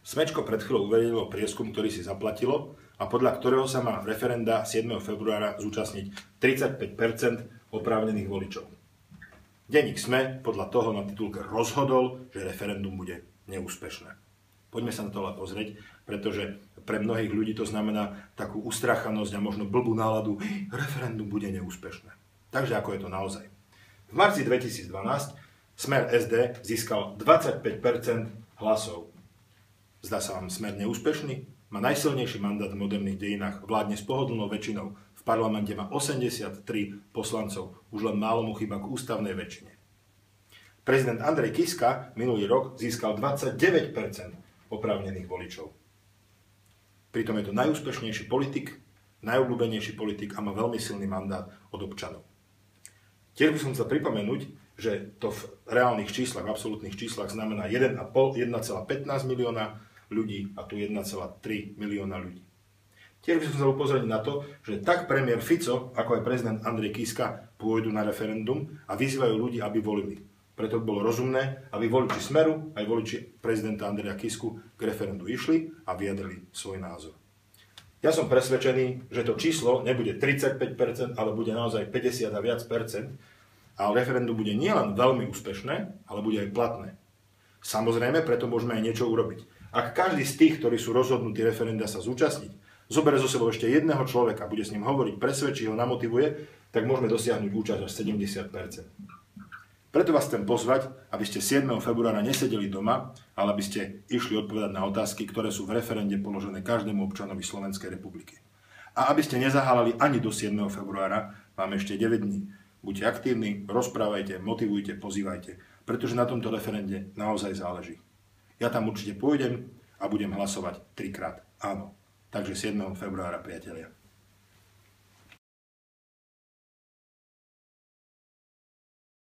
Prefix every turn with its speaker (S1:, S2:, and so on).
S1: Smečko pred chvíľou uverejnilo prieskum, ktorý si zaplatilo a podľa ktorého sa má referenda 7. februára zúčastniť 35% oprávnených voličov. Denník SME podľa toho na titulke rozhodol, že referendum bude neúspešné. Poďme sa na to ale pozrieť, pretože pre mnohých ľudí to znamená takú ustrachanosť a možno blbú náladu, referendum bude neúspešné. Takže ako je to naozaj? V marci 2012 Smer SD získal 25% hlasov. Zdá sa vám Smer neúspešný? Má najsilnejší mandát v moderných dejinách, vládne s pohodlnou väčšinou. V parlamente má 83 poslancov, už len málo mu chýba k ústavnej väčšine. Prezident Andrej Kiska minulý rok získal 29% oprávnených voličov. Pritom je to najúspešnejší politik, najobľúbenejší politik a má veľmi silný mandát od občanov. Tiež by som chcel pripomenúť, že to v reálnych číslach, v absolútnych číslach znamená 1,15 milióna ľudí a tu 1,3 milióna ľudí. Tiež by som chcel upozorniť na to, že tak premiér Fico, ako aj prezident Andrej Kiska pôjdu na referendum a vyzývajú ľudí, aby volili. Preto by bolo rozumné, aby voliči Smeru aj voliči prezidenta Andreja Kisku k referendu išli a vyjadrili svoj názor. Ja som presvedčený, že to číslo nebude 35%, ale bude naozaj 50 a viac percent, a referendum bude nielen veľmi úspešné, ale bude aj platné. Samozrejme, preto môžeme aj niečo urobiť. Ak každý z tých, ktorí sú rozhodnutí referenda sa zúčastniť, zoberie zo sebou ešte jedného človeka, bude s ním hovoriť, presvedčí ho, namotivuje, tak môžeme dosiahnuť účasť až 70%. Preto vás chcem pozvať, aby ste 7. februára nesedeli doma, ale aby ste išli odpovedať na otázky, ktoré sú v referende položené každému občanovi Slovenskej republiky. A aby ste nezahálali ani do 7. februára, máme ešte 9 dní. Buďte aktívni, rozprávajte, motivujte, pozývajte, pretože na tomto referende naozaj záleží. Ja tam určite pôjdem a budem hlasovať 3-krát áno. Takže 7. februára, priatelia.